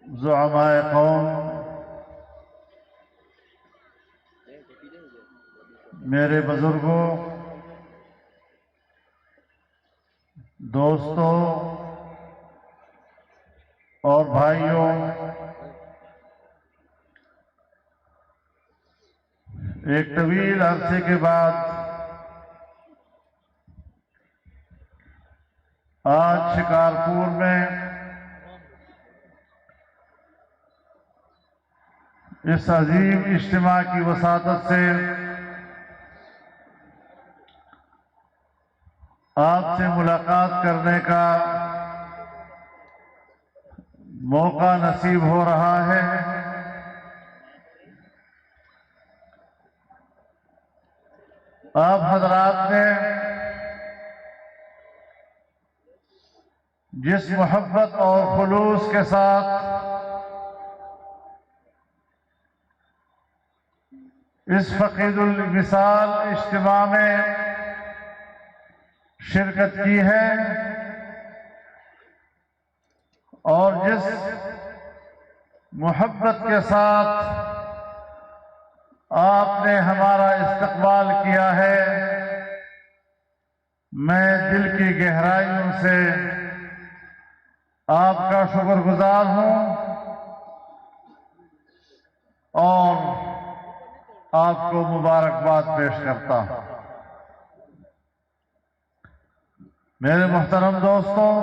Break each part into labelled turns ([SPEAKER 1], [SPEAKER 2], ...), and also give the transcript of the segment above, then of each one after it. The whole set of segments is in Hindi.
[SPEAKER 1] ज़ुअमाए कौम, मेरे बुजुर्गों, दोस्तों और भाइयों, एक तवील अरसे के बाद आज शिकारपुर में इस अजीम इज्तिमा की वसादत से आपसे मुलाकात करने का मौका नसीब हो रहा है। आप हजरात ने जिस मोहब्बत और खुलूस के साथ इस फकीदुल विसाल इज्तिमा में शिरकत की है और जिस मोहब्बत के साथ आपने हमारा इस्तकबाल किया है, मैं दिल की गहराइयों से आपका शुक्रगुजार हूं और आपको मुबारकबाद पेश करता हूं। मेरे मोहतरम दोस्तों,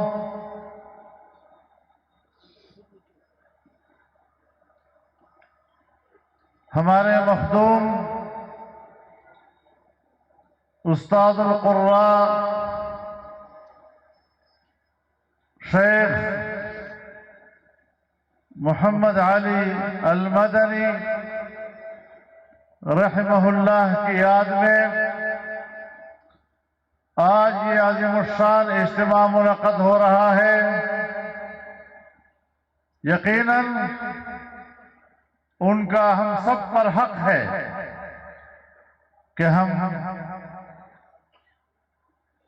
[SPEAKER 1] हमारे मखदूम उस्तादुल कुर्रा शेख मोहम्मद अली अल मदनी रहमहुल्लाह की याद में आज ये आज़िमुश्शान इज्तिमा मुनक़्क़द हो रहा है। यकीनन उनका हम सब पर हक है कि हम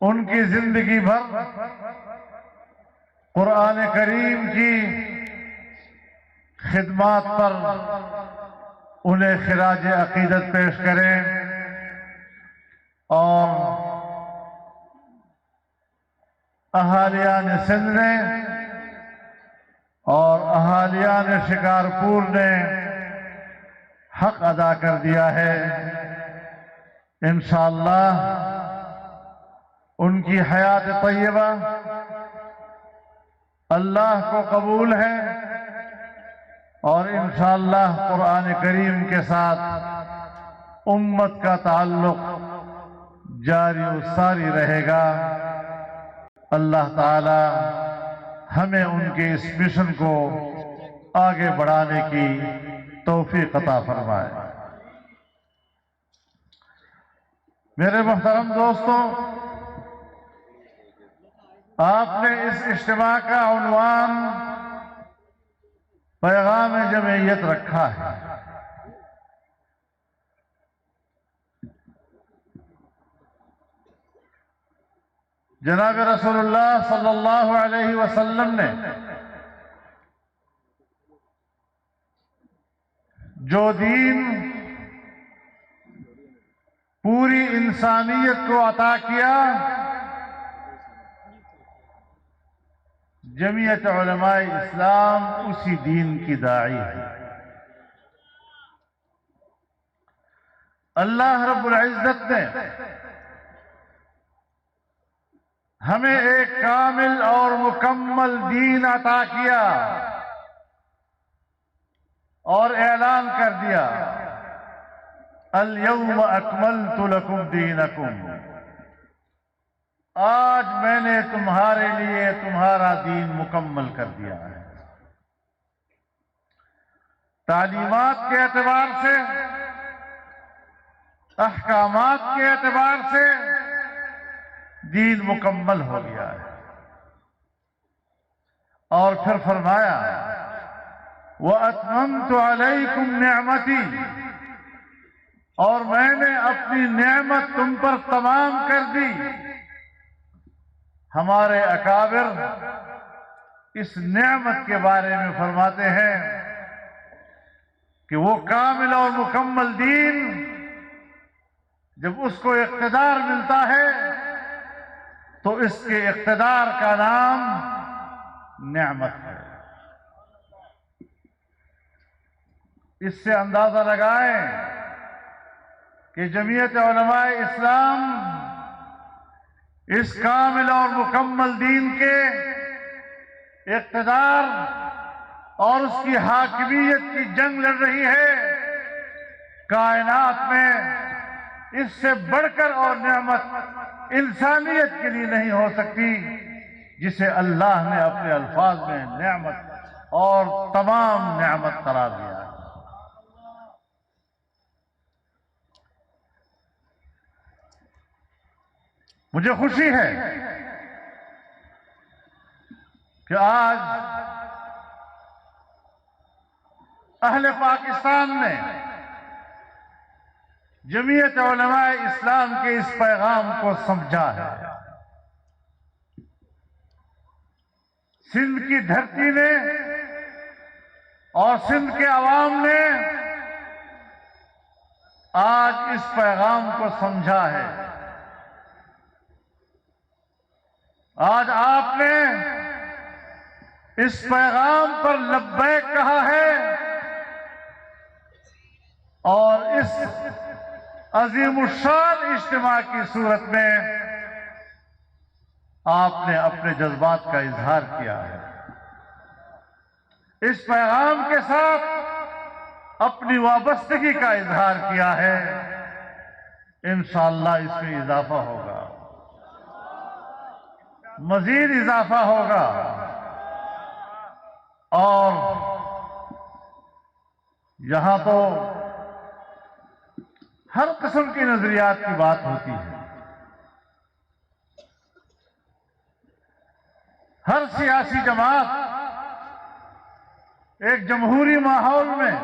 [SPEAKER 1] उनकी जिंदगी भर कुरान करीम की खिदमत पर उन्हें खिराज अकीदत पेश करें और अहालियान सिंध ने और अहालियान शिकारपुर ने हक अदा कर दिया है। इंशाअल्लाह उनकी हयात तय्यबा अल्लाह को कबूल है और इंशाअल्लाह कुरान करीम के साथ उम्मत का ताल्लुक जारी व सारी रहेगा। अल्लाह ताला हमें उनके इस मिशन को आगे बढ़ाने की तौफीक अता फरमाए। मेरे मोहतरम दोस्तों, आपने इस इज्तिमा का उन्वान पैगाम जमईयत रखा है। जनाब रसूलुल्लाह सल्लल्लाहु अलैहि वसल्लम ने जो दीन पूरी इंसानियत को अता किया, जमीयत उलमाए इस्लाम उसी दीन की दाई है। अल्लाह रब्बुल इज्जत ने हमें एक कामिल और मुकम्मल दीन अता किया और ऐलान कर दिया, अल यौम अकमलतु लकुम दीनकुम, आज मैंने तुम्हारे लिए तुम्हारा दीन मुकम्मल कर दिया है। तालीमात के एतबार से, अहकामात के एतबार से दीन मुकम्मल हो गया है। और फिर फरमाया, व अतममतु अलैकुम निअमती, और मैंने अपनी नेमत तुम पर तमाम कर दी। हमारे अकाबिर इस नेमत के बारे में फरमाते हैं कि वो कामिल और मुकम्मल दीन जब उसको इक़्तिदार मिलता है तो इसके इक़्तिदार का नाम नेमत है। इससे अंदाजा लगाएं कि जमीयत उलमाए इस्लाम इस कामिल और मुकम्मल दीन के इक़्तिदार और उसकी हाकिमियत की जंग लड़ रही है। कायनात में इससे बढ़कर और नेमत इंसानियत के लिए नहीं हो सकती जिसे अल्लाह ने अपने अल्फाज में नेमत और तमाम नेमत करार दिया है। मुझे खुशी है कि आज अहले पाकिस्तान ने जमीयत उलमाए इस्लाम के इस पैगाम को समझा है। सिंध की धरती ने और सिंध के अवाम ने आज इस पैगाम को समझा है। आज आपने इस पैगाम पर लब्बैक कहा है और इस अजीमुश्शान इज्तिमा की सूरत में आपने अपने जज्बात का इजहार किया है। इस पैगाम के साथ अपनी वाबस्तगी का इजहार किया है। इंशाअल्लाह इसमें इजाफा होगा, मजीद इजाफा होगा और यहां तो हर किस्म की नजरियात की बात होती है। हर सियासी जमात एक जमहूरी माहौल में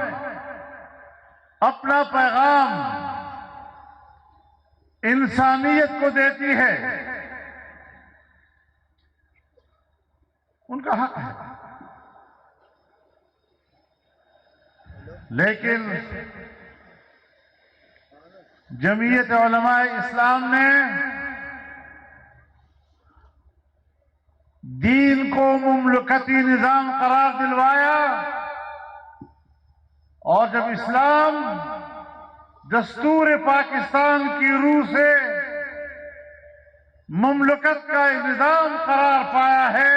[SPEAKER 1] अपना पैगाम इंसानियत को देती है, उनका हक है। लेकिन जमीयत उलमाए इस्लाम ने दीन को मुमलकती निजाम करार दिलवाया और जब इस्लाम दस्तूर पाकिस्तान की रूह से मुमलकत का निजाम करार पाया है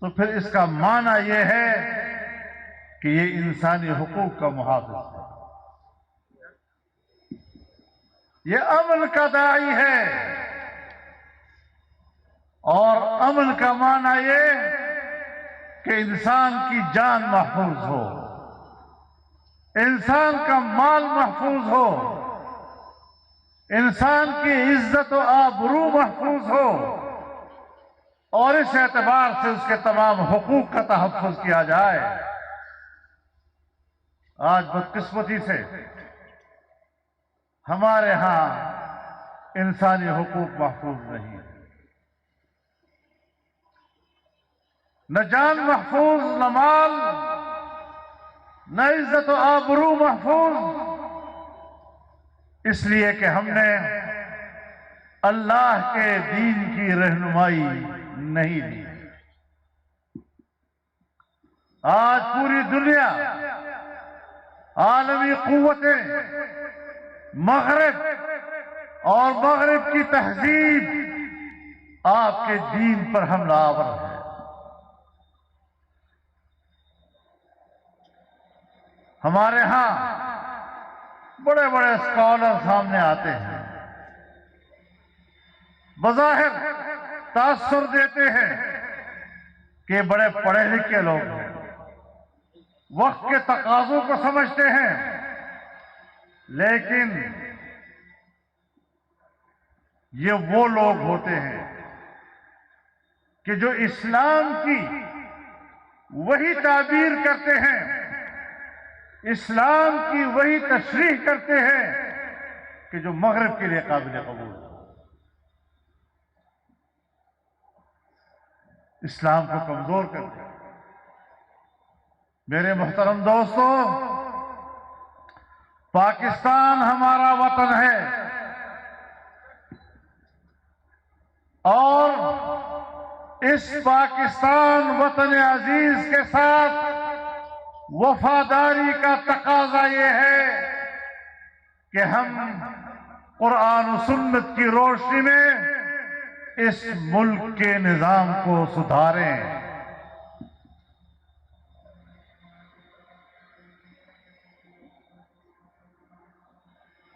[SPEAKER 1] तो फिर इसका माना यह है कि ये इंसानी हुकूक का मुहाफ़िज़ है, ये अमन का दाई है। और अमन का माना ये कि इंसान की जान महफूज हो, इंसान का माल महफूज हो, इंसान की इज्जत व आबरू महफूज हो और इस एतबार से उसके तमाम हुकूक का तहफ़्फ़ुज़ किया जाए। आज बदकिस्मती से हमारे यहां इंसानी हुकूक महफूज नहीं, न जान महफूज, न माल, न इज्जत व आबरू महफूज, इसलिए कि हमने अल्लाह के दीन की रहनुमाई नहीं दी। आज पूरी दुनिया, आलमी कुव्वतें, मगरिब और मगरिब की तहजीब आपके दीन पर हमलावर है। हमारे यहां बड़े बड़े स्कॉलर सामने आते हैं, बज़ाहिर तासुर देते हैं कि बड़े पढ़े लिखे लोग हैं, वक्त के तकाज़ों को समझते हैं, लेकिन ये वो लोग होते हैं कि जो इस्लाम की वही ताबीर करते हैं, इस्लाम की वही तशरीह करते हैं कि जो मगरिब के लिए काबिल कबूल है। इस्लाम को कमजोर कर दिया। मेरे मोहतरम दोस्तों, पाकिस्तान हमारा वतन है और इस पाकिस्तान वतन अजीज के साथ वफादारी का तकाजा ये है कि हम कुरान और सुन्नत की रोशनी में इस मुल्क के निजाम को सुधारें।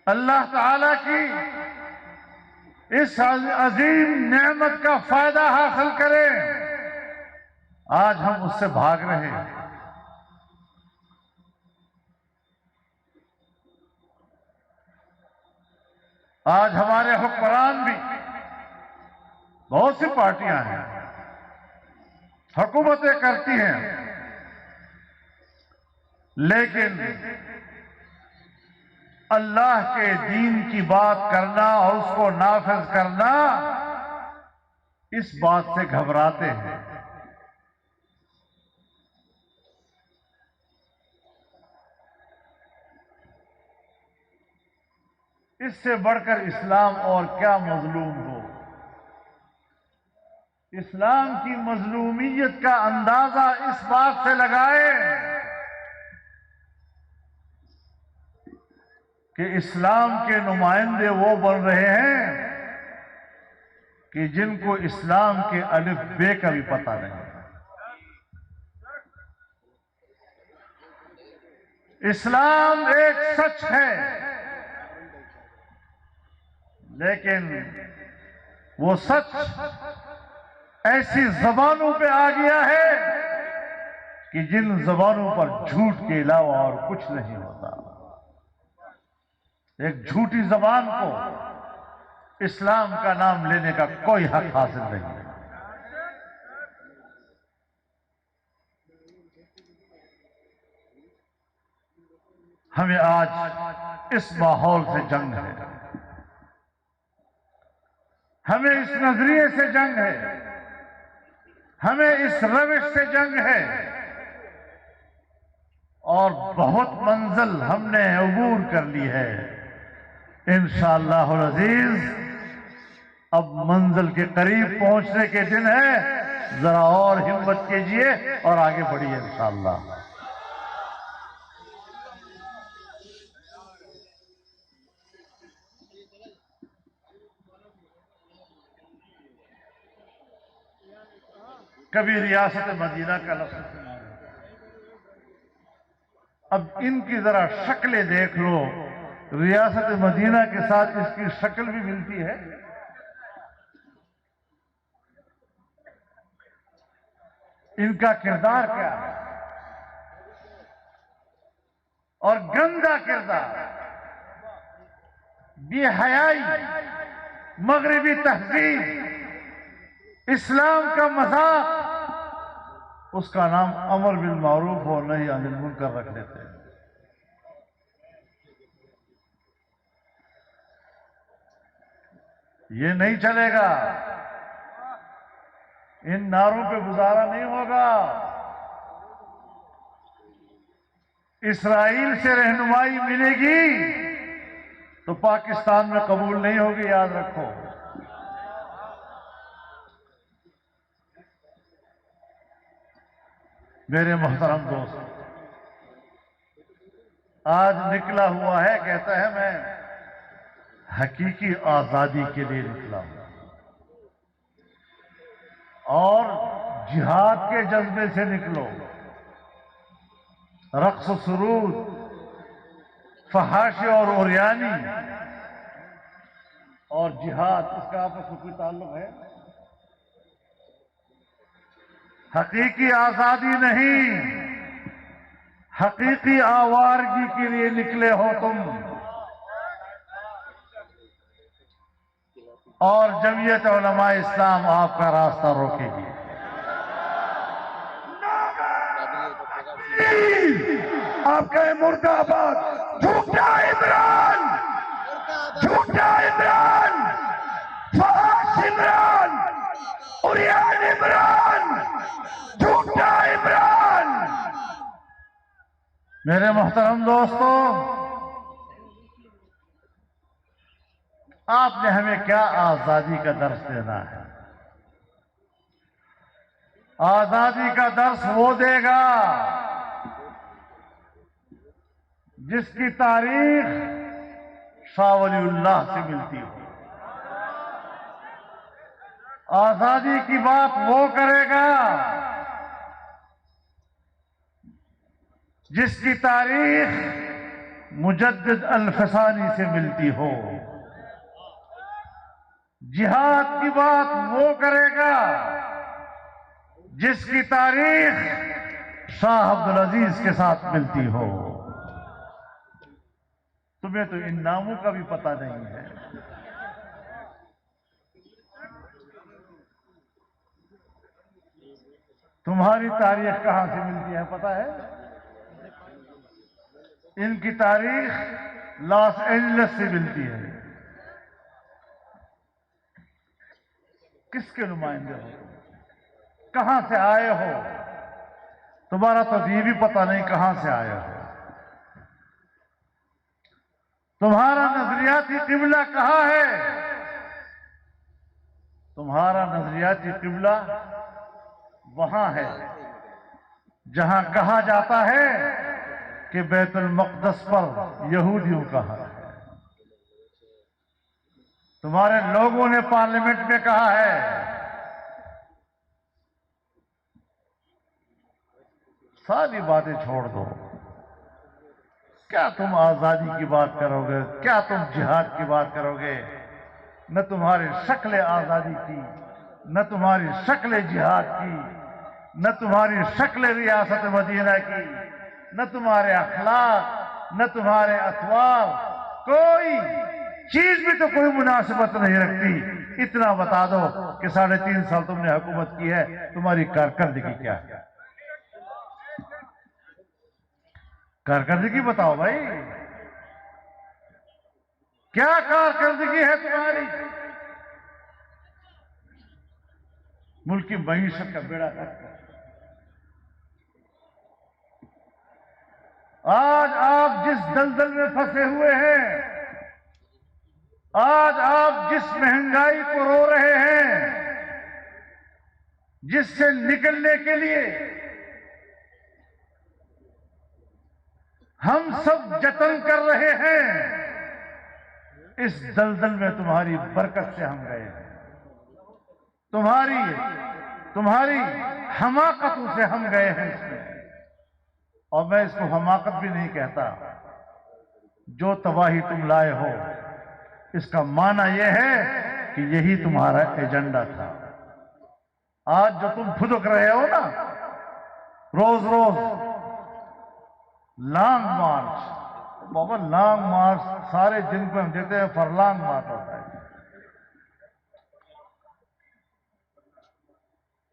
[SPEAKER 1] अल्लाह ताला की इस अजीम नेमत का फायदा हासिल करें। आज हम उससे भाग रहे हैं। आज हमारे हुक्मरान भी, बहुत सी पार्टियां हैं, हुकूमतें करती हैं, लेकिन अल्लाह के दीन की बात करना और उसको नाफिज करना, इस बात से घबराते हैं। इससे बढ़कर इस्लाम और क्या मजलूम हो। इस्लाम की मजलूमियत का अंदाजा इस बात से लगाए कि इस्लाम के नुमाइंदे वो बन रहे हैं कि जिनको इस्लाम के अलिफ बे का भी पता नहीं। इस्लाम एक सच है, लेकिन वो सच ऐसी जबानों पे आ गया है कि जिन जबानों पर झूठ के अलावा और कुछ नहीं होता। एक झूठी जबान को इस्लाम का नाम लेने का कोई हक हासिल नहीं है। हमें आज इस माहौल से जंग है, हमें इस नजरिए से जंग है, हमें इस रविश से जंग है और बहुत मंजिल हमने अबूर कर ली है। इंशाअल्लाहुल अजीज अब मंजिल के करीब पहुंचने के दिन है। जरा और हिम्मत कीजिए और आगे बढ़िए इंशाअल्लाह। कभी रियासत मदीना का लफ्ज़ सुना, अब इनकी जरा शक्लें देख लो। रियासत मदीना के साथ इसकी शक्ल भी मिलती है। इनका किरदार क्या है और गंदा किरदार, बेहयाई, मगरिबी तहजीब, इस्लाम का मजाक, उसका नाम अमर बिल मारूफ और नही अनिल मुनकर रख लेते हैं। ये नहीं चलेगा, इन नारों पे गुजारा नहीं होगा। इस्राइल से रहनुमाई मिलेगी तो पाकिस्तान में कबूल नहीं होगी, याद रखो। मेरे मोहतरम दोस्त, आज निकला हुआ है, कहता है मैं हकीकी आजादी के लिए निकला हूं और जिहाद के जज्बे से निकलो। रक्स सुरूद, फहाशी और उरियानी और जिहाद, इसका आपस में कोई ताल्लुक है? हकीकी आजादी नहीं, हकीकी आवारगी के लिए निकले हो तुम। और जमीयत उलमा इस्लाम आपका रास्ता रोकेगी।
[SPEAKER 2] आपका मुर्दाबाद, झूठा इमरान, झूठा इमरान, फहाश इमरान, हुरियान इमरान, झूठा इमरान।
[SPEAKER 1] मेरे मोहतरम दोस्तों, आपने हमें क्या आजादी का दर्स देना है? आजादी का दर्स वो देगा जिसकी तारीख शाह वलीउल्लाह से मिलती हो। आजादी की बात वो करेगा जिसकी तारीख मुजद्दिद अल-फसानी से मिलती हो। जिहाद की बात वो करेगा जिसकी तारीख शाह अब्दुल अजीज के साथ मिलती हो। तुम्हें तो इन नामों का भी पता नहीं है। तुम्हारी तारीख कहां से मिलती है पता है? इनकी तारीख लॉस एंजलिस से मिलती है। किसके नुमाइंदे हो तुम? कहां से आए हो? तुम्हारा तो ये भी पता नहीं कहां से आए हो। तुम्हारा नजरियाती किबला कहां है? तुम्हारा नजरियाती किबला वहां है जहां कहा जाता है कि बैतुल मक़दस पर यहूदियों का हक है। तुम्हारे लोगों ने पार्लियामेंट में कहा है। सारी बातें छोड़ दो। क्या तुम आजादी की बात करोगे? क्या तुम जिहाद की बात करोगे? न तुम्हारी शक्ल आजादी की, न तुम्हारी शक्ल जिहाद की, न तुम्हारी शक्ल रियासत मदीना की, न तुम्हारे अखलाक, न तुम्हारे अतवार, कोई चीज भी तो कोई मुनासिबत नहीं रखती। इतना बता दो कि 3.5 साल तुमने हुकूमत की है, तुम्हारी कारकर्दगी क्या है? कारकर्दगी बताओ भाई, क्या कारकर्दगी है तुम्हारी? मुल्क की मईशत का बेड़ा गर्क कर। आज आप जिस दलदल में फंसे हुए हैं, आज आप जिस महंगाई को रो रहे हैं, जिससे निकलने के लिए हम सब जतन कर रहे हैं, इस दलदल में तुम्हारी बरकत से हम गए हैं। तुम्हारी हमाकतों से हम गए हैं इसमें। और मैं इसको हमाकत भी नहीं कहता। जो तबाही तुम लाए हो, इसका माना यह है कि यही तुम्हारा एजेंडा था। आज जो तुम फुदक रहे हो ना, रोज रोज लॉन्ग मार्च, बाबा लॉन्ग मार्च सारे दिन को हम देते हैं, फरलॉन्ग मार्च होता है।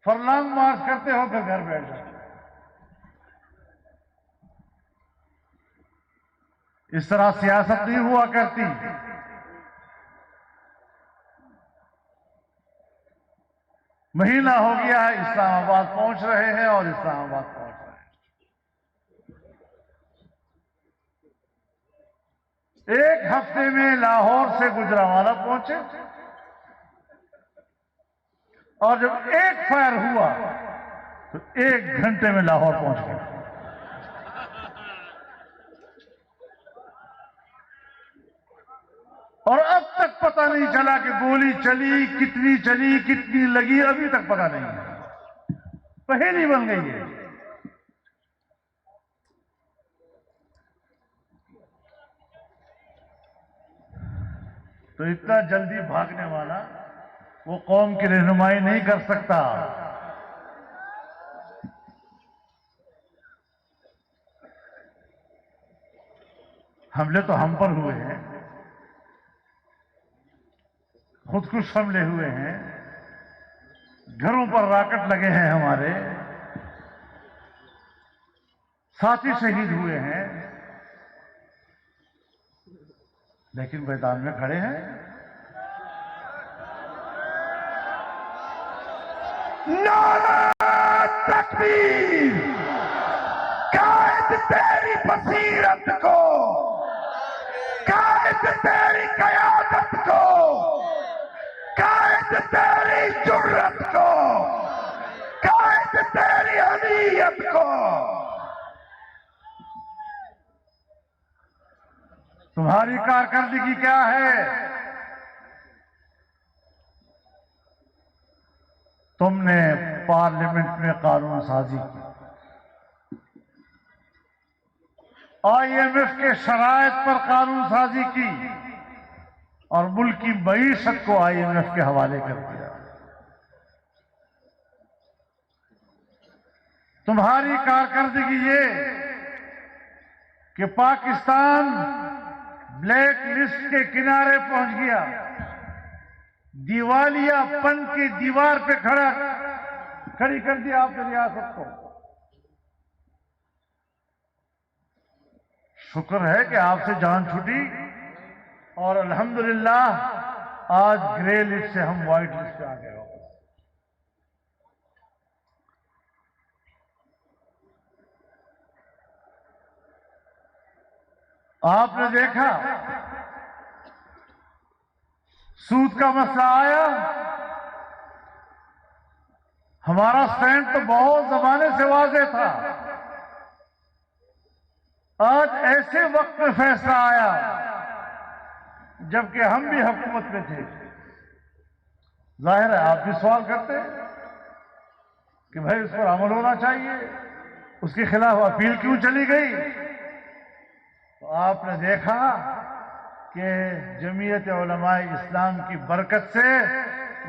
[SPEAKER 1] फरलॉन्ग मार्च करते हो फिर घर बैठ जाते। इस तरह सियासत नहीं हुआ करती। महीना हो गया है इस्लामाबाद पहुंच रहे हैं और इस्लामाबाद पहुंच रहे हैं। एक हफ्ते में लाहौर से गुजरांवाला पहुंचे और जब एक फायर हुआ तो 1 घंटे में लाहौर पहुंच गए। और अब तक पता नहीं चला कि गोली चली, कितनी लगी, अभी तक पता नहीं है। पहेली बन गई है। तो इतना जल्दी भागने वाला वो कौम की रहनुमाई नहीं कर सकता। हमले तो हम पर हुए हैं, खुदकुश हमले हुए हैं, घरों पर रॉकेट लगे हैं, हमारे साथी शहीद हुए हैं, लेकिन मैदान में खड़े हैं।
[SPEAKER 2] नारा तकबीर। कायद तेरी बसीरत को, कायद तेरी कयादत को, कायद तेरी जुर्रत को, कायद तेरी हमीयत को।
[SPEAKER 1] तुम्हारी कारकर्दगी क्या है? तुमने पार्लियामेंट में कानून साजी की, IMF के शराइत पर कानून साजी की और मुल्क की मईशत को IMF के हवाले कर दिया। तुम्हारी कारकर्दगी ये कि पाकिस्तान ब्लैक लिस्ट के किनारे पहुंच गया, दिवालियापन की दीवार पे खड़ी कर दिया आपने रियासत को। शुक्र है कि आपसे जान छूटी और अल्हम्दुलिल्लाह आज ग्रे लिस्ट से हम व्हाइट लिस्ट पे आ गए। आपने देखा सूद का मसला आया, हमारा स्टैंड तो बहुत जमाने से वाज़ेह था। आज ऐसे वक्त में फैसला आया जबकि हम भी हुकूमत में थे। जाहिर है आप भी सवाल करते कि भाई उस पर अमल होना चाहिए, उसके खिलाफ अपील क्यों चली गई? तो आपने देखा कि जमीयत उलमाए इस्लाम की बरकत से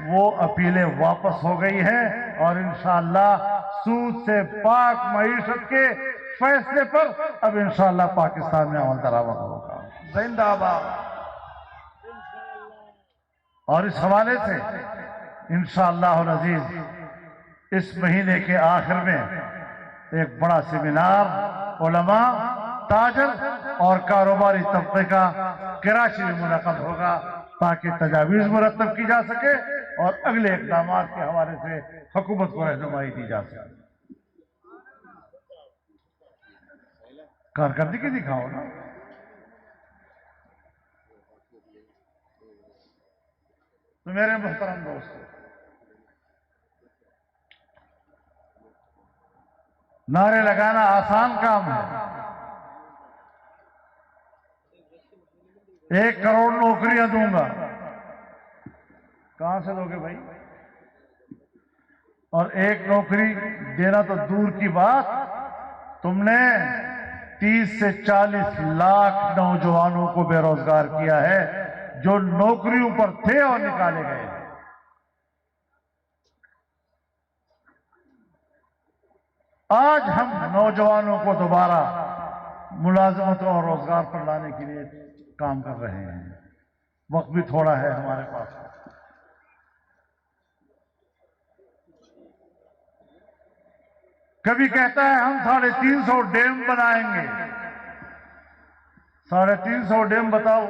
[SPEAKER 1] वो अपीलें वापस हो गई हैं और इंशाअल्लाह सूद से पाक मईशत के फैसले पर अब इंशाअल्लाह पाकिस्तान में अमल दरामद होगा। जिंदाबाद। और इस हवाले से इंशाअल्लाह अज़ीज इस महीने के आखिर में एक बड़ा सेमिनार उलमा, ताजर और कारोबारी तबके का कराची में मुनक़द होगा ताकि तजावीज़ मुरतब की जा सके और अगले इक़दाम के हवाले से हुकूमत को रहनुमाई दी जा सके। कारकर्दगी दिखाओ ना। तो मेरे मोहतरम दोस्तों, नारे लगाना आसान काम है। 1 करोड़ नौकरियां दूंगा, कहां से दोगे भाई? और 1 नौकरी देना तो दूर की बात, तुमने 30 से 40 लाख नौजवानों को बेरोजगार किया है जो नौकरियों पर थे और निकाले गए। आज हम नौजवानों को दोबारा मुलाजमत और रोजगार पर लाने के लिए काम कर रहे हैं। वक्त भी थोड़ा है हमारे पास। कभी कहता है हम 350 डैम बनाएंगे। 350 डैम बताओ,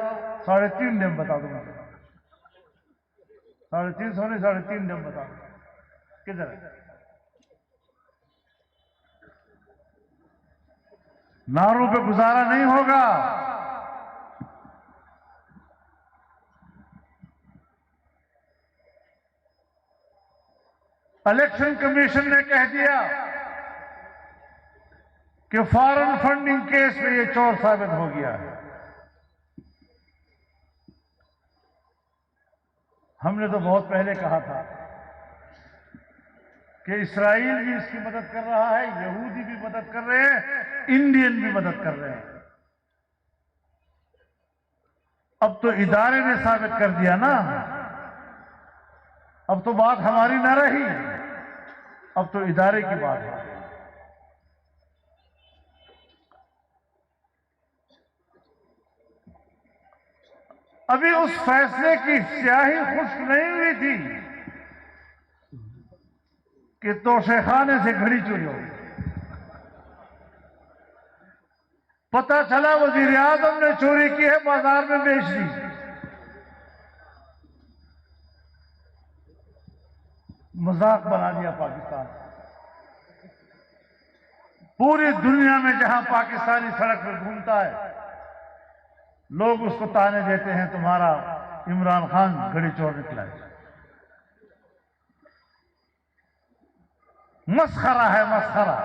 [SPEAKER 1] 3.5 डैम बता दो। 350 नहीं, 3.5 डैम बता दो। किधर है? नारों पे गुजारा नहीं होगा। इलेक्शन कमीशन ने कह दिया कि फॉरेन फंडिंग केस में ये चोर साबित हो गया है। हमने तो बहुत पहले कहा था कि इस्राइल भी इसकी मदद कर रहा है, यहूदी भी मदद कर रहे हैं, इंडियन भी मदद कर रहे हैं। अब तो इदारे ने साबित कर दिया ना, अब तो बात हमारी ना रही, अब तो इदारे की बात है। अभी उस फैसले की स्याही खुश्क नहीं हुई थी कि तोशेखाने से घड़ी चोरी हो गई। पता चला वजीर आजम ने चोरी की है, बाजार में बेच दी। मजाक बना दिया पाकिस्तान। पूरी दुनिया में जहां पाकिस्तानी सड़क पर घूमता है, लोग उसको ताने देते हैं, तुम्हारा इमरान खान घड़ी चोर निकला है। मस्खरा है, मस्खरा।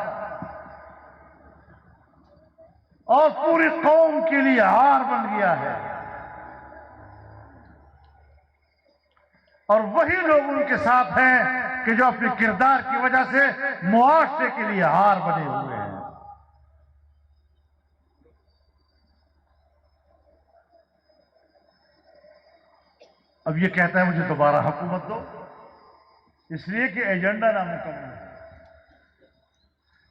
[SPEAKER 1] और पूरी कौम के लिए हार बन गया है। और वही लोग उनके साथ हैं कि जो अपने किरदार की वजह से मुआशरे के लिए हार बने हुए हैं। अब ये कहता है मुझे दोबारा हुकूमत दो, इसलिए कि एजेंडा नामुकम्मल है,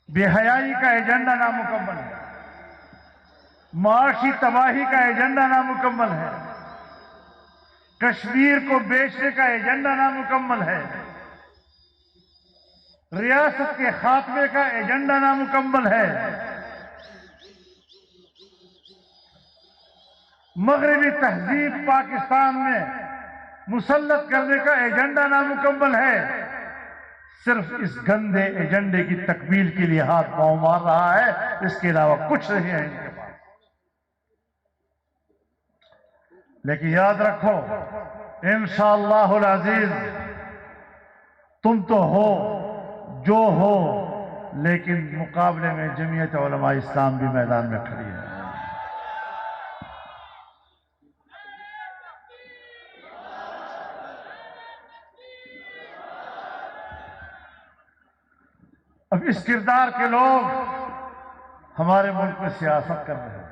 [SPEAKER 1] बेहयाई का एजेंडा नामुकम्मल है, माशी तबाही का एजेंडा नामुकम्मल है, कश्मीर को बेचने का एजेंडा नामुकम्मल है, रियासत के खात्मे का एजेंडा नामुकम्मल है, मगरबी तहजीब पाकिस्तान में मुसल्लत करने का एजेंडा नामुकम्मल है। सिर्फ इस गंदे एजेंडे की तकमील के लिए हाथ पांव मार रहा है, इसके अलावा कुछ नहीं है इनके पास। लेकिन याद रखो, इंशाअल्लाहुल अजीज, तुम तो हो जो हो, लेकिन मुकाबले में जमीयत उलमा इस्लाम भी मैदान में खड़ी है। अब इस किरदार के लोग हमारे मुल्क में सियासत कर रहे हैं।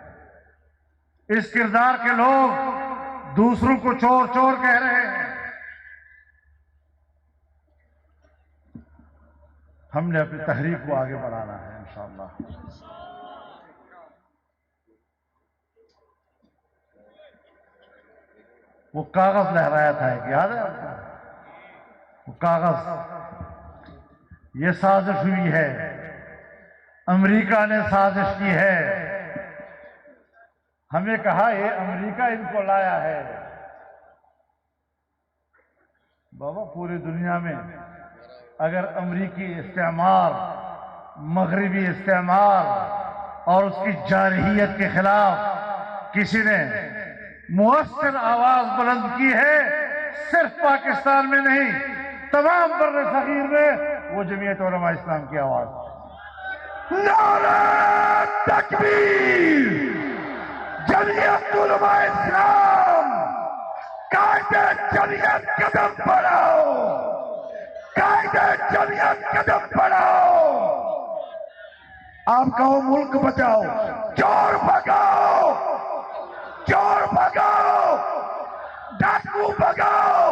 [SPEAKER 1] इस किरदार के लोग दूसरों को चोर चोर कह रहे हैं। हमने अपनी तहरीक को आगे बढ़ाना है इंशाअल्लाह। वो कागज लहराया था, एक याद है आपको? वो कागज, ये साजिश हुई है, अमेरिका ने साजिश की है। हमें कहा ये अमेरिका इनको लाया है। बाबा, पूरी दुनिया में अगर अमेरिकी इस्तेमार, मगरबी इस्तेमार और उसकी जारहियत के खिलाफ किसी ने मुअस्सिर आवाज बुलंद की है, सिर्फ पाकिस्तान में नहीं, तमाम बर्रे सगीर में, वो जमीयत उलमा इस्लाम की आवाज।
[SPEAKER 2] नारा तकबीर, जमीयत उलमा इस्लाम, कायदे जमीयत कदम बढ़ाओ, कायदे जमीयत कदम बढ़ाओ। आप कहो मुल्क बचाओ, चोर भगाओ, चोर भगाओ, डाकू भगाओ,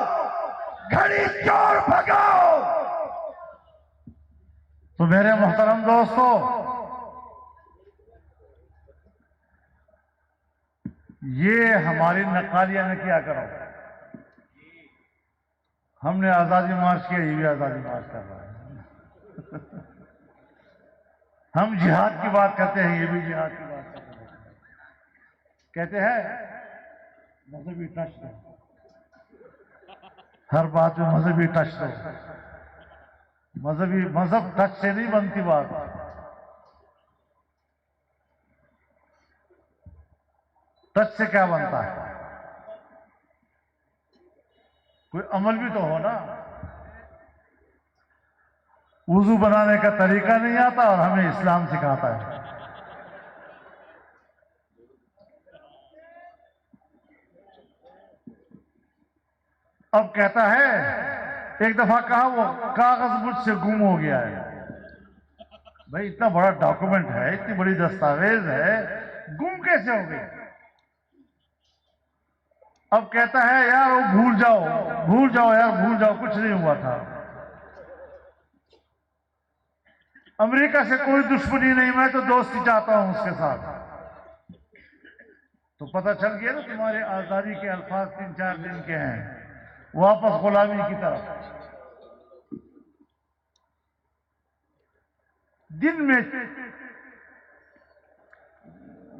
[SPEAKER 2] घड़ी चोर भगाओ।
[SPEAKER 1] तो मेरे मोहतरम दोस्तों, ये हमारी नकालिया ने क्या करो। हमने आजादी मार्च किया, ये भी आजादी मार्च कर रहा है। हम जिहाद की बात करते हैं, ये भी जिहाद की बात करते हैं। कहते हैं मजहबी टच दो, हर बात में मजहबी टच दो। मजहब टच से नहीं बनती बात। टच से क्या बनता है? कोई अमल भी तो हो ना। वुजू बनाने का तरीका नहीं आता और हमें इस्लाम सिखाता है। अब कहता है, एक दफा कहा वो कागज मुझसे गुम हो गया है। भाई, इतना बड़ा डॉक्यूमेंट है, इतनी बड़ी दस्तावेज है, गुम कैसे हो गई? अब कहता है यार वो भूल जाओ, भूल जाओ यार, भूल जाओ, कुछ नहीं हुआ था। अमेरिका से कोई दुश्मनी नहीं, मैं तो दोस्ती चाहता हूं उसके साथ। तो पता चल गया ना, तुम्हारे आजादी के अल्फाज 3-4 दिन के हैं, वापस गुलामी की तरफ। दिन में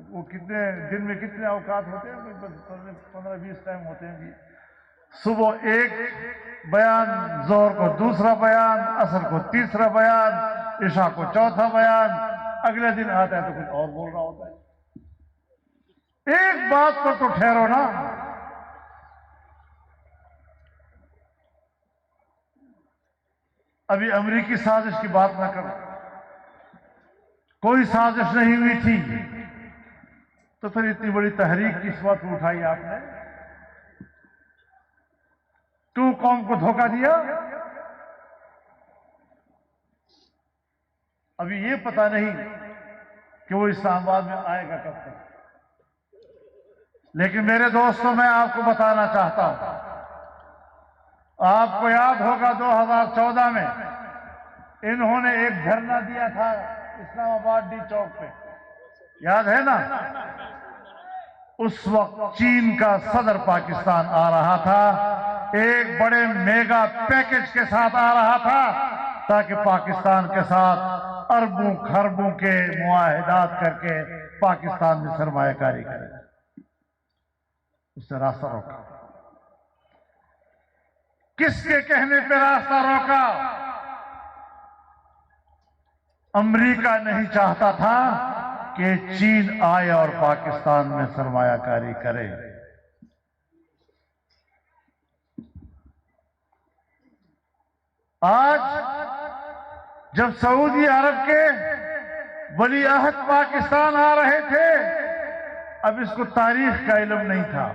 [SPEAKER 1] वो कितने दिन में कितने अवकात होते हैं? 15-20 टाइम होते हैं जी। सुबह एक बयान, जोहर को दूसरा बयान, असर को तीसरा बयान, इशा को चौथा बयान, अगले दिन आता है तो कुछ और बोल रहा होता है। एक बात पर तो ठहरो ना। अभी अमेरिकी साजिश की बात ना करो, कोई साजिश नहीं हुई थी तो फिर इतनी बड़ी तहरीक किस वक्त उठाई आपने? क्यों कौम को धोखा दिया? अभी ये पता नहीं कि वो इस्लामाबाद में आएगा कब तक। लेकिन मेरे दोस्तों, मैं आपको बताना चाहता हूं, आपको याद होगा 2014 में इन्होंने एक धरना दिया था इस्लामाबाद डी चौक पे, याद है ना? उस वक्त चीन का सदर पाकिस्तान आ रहा था, एक बड़े मेगा पैकेज के साथ आ रहा था ताकि पाकिस्तान के साथ अरबों खरबों के मुआहिदात करके पाकिस्तान में सरमायाकारी करे। उसने रास्ता रोका। किसके कहने पे रास्ता रोका? अमेरिका नहीं चाहता था कि चीन आए और पाकिस्तान में सरमायाकारी करे। आज जब सऊदी अरब के वली अहद पाकिस्तान आ रहे थे, अब इसको तारीख का इल्म नहीं था,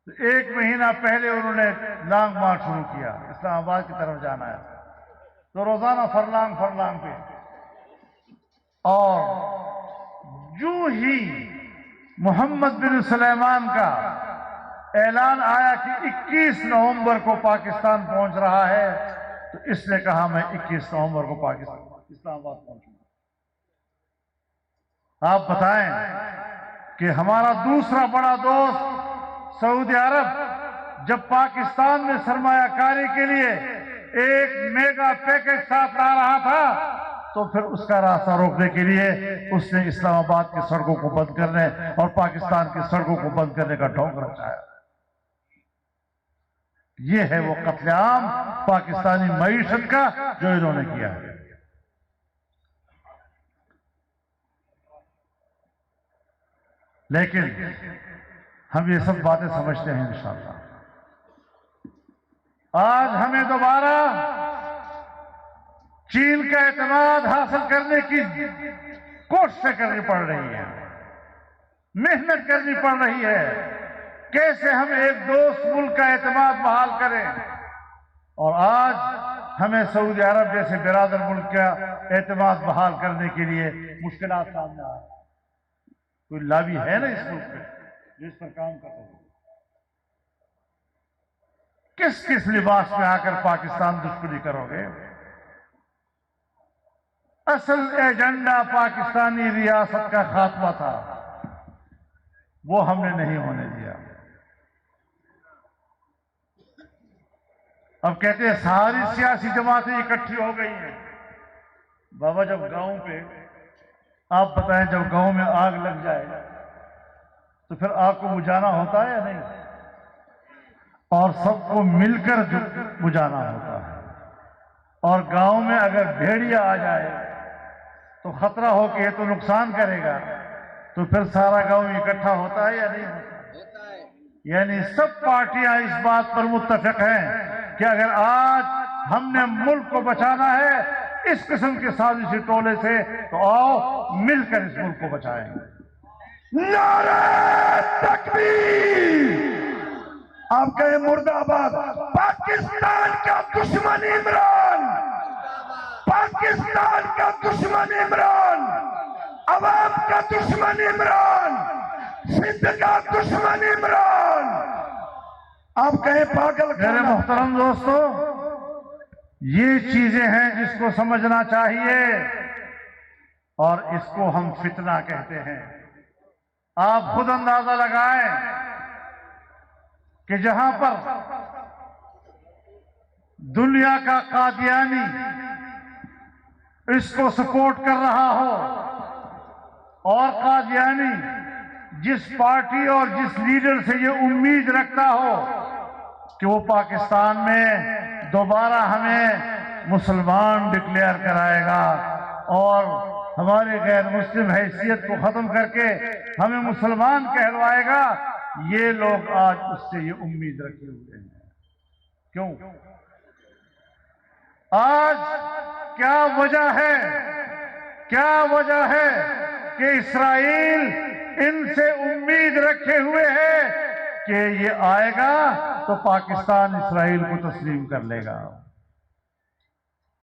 [SPEAKER 1] तो 1 महीना पहले उन्होंने लॉन्ग मार्च शुरू किया, इस्लामाबाद की तरफ जाना है, तो रोजाना फरलांग पे, और यूं ही मोहम्मद बिन सुलेमान का ऐलान आया कि 21 नवंबर को पाकिस्तान पहुंच रहा है, तो इसने कहा मैं 21 नवंबर को पाकिस्तान इस्लामाबाद पहुंचूंगा। आप बताएं कि हमारा दूसरा बड़ा दोस्त सऊदी अरब जब पाकिस्तान में सरमायाकारी के लिए एक मेगा पैकेज साथ ला रहा था, तो फिर उसका रास्ता रोकने के लिए उसने इस्लामाबाद की सड़कों को बंद करने और पाकिस्तान की सड़कों को बंद करने का ढोंग रचाया। ये है वो कत्लेआम पाकिस्तानी मईशत का जो इन्होंने किया है। लेकिन हम ये सब बातें समझते हैं इंशाअल्लाह। आज हमें दोबारा चीन का एतमाद हासिल करने की कोशिश करनी पड़ रही है, मेहनत करनी पड़ रही है। कैसे हम एक दोस्त मुल्क का एतमाद बहाल करें, और आज हमें सऊदी अरब जैसे बिरादर मुल्क का एतमाद बहाल करने के लिए मुश्किलात सामने आ रही है। कोई लाभी है ना इस मुल्क में जिस पर काम कर रहे हैं? किस किस लिबास में आकर पाकिस्तान दुश्मनी करोगे? असल एजेंडा पाकिस्तानी रियासत का खात्मा था, वो हमने नहीं होने दिया। अब कहते हैं सारी सियासी जमातें इकट्ठी हो गई हैं। बाबा, जब गांव पे आप बताएं, जब गांव में आग लग जाए तो फिर आग को बुझाना होता है या नहीं? और सबको मिलकर बुझाना होता है। और गांव में अगर भेड़िया आ जाए तो खतरा हो कि ये तो नुकसान करेगा, तो फिर सारा गांव इकट्ठा होता है या नहीं होता है? यानी सब पार्टियां इस बात पर मुत्तफिक हैं कि अगर आज हमने मुल्क को बचाना है इस किस्म के साजिशी टोले से, तो आओ मिलकर इस मुल्क को बचाएंगे।
[SPEAKER 2] नारे तकबीर! आप कहें मुर्दाबाद। पाकिस्तान का दुश्मन इमरान, पाकिस्तान का दुश्मन इमरान, अवाम का दुश्मन इमरान, सिंध का दुश्मन इमरान। आप कहें पागल।
[SPEAKER 1] मेरे मोहतरम दोस्तों, ये चीजें हैं जिसको समझना चाहिए, और इसको हम फितना कहते हैं। आप खुद अंदाजा लगाएं कि जहां पर दुनिया का कादियानी इसको सपोर्ट कर रहा हो, और कादियानी जिस पार्टी और जिस लीडर से ये उम्मीद रखता हो कि वो पाकिस्तान में दोबारा हमें मुसलमान डिक्लेयर कराएगा और हमारे गैर मुस्लिम हैसियत को खत्म करके हमें मुसलमान कहलवाएगा। ये लोग आज उससे ये उम्मीद रखे हुए हैं। क्यों? आज क्या वजह है, क्या वजह है कि इस्राइल इनसे उम्मीद रखे हुए है कि ये आएगा तो पाकिस्तान इस्राइल को तस्लीम कर लेगा।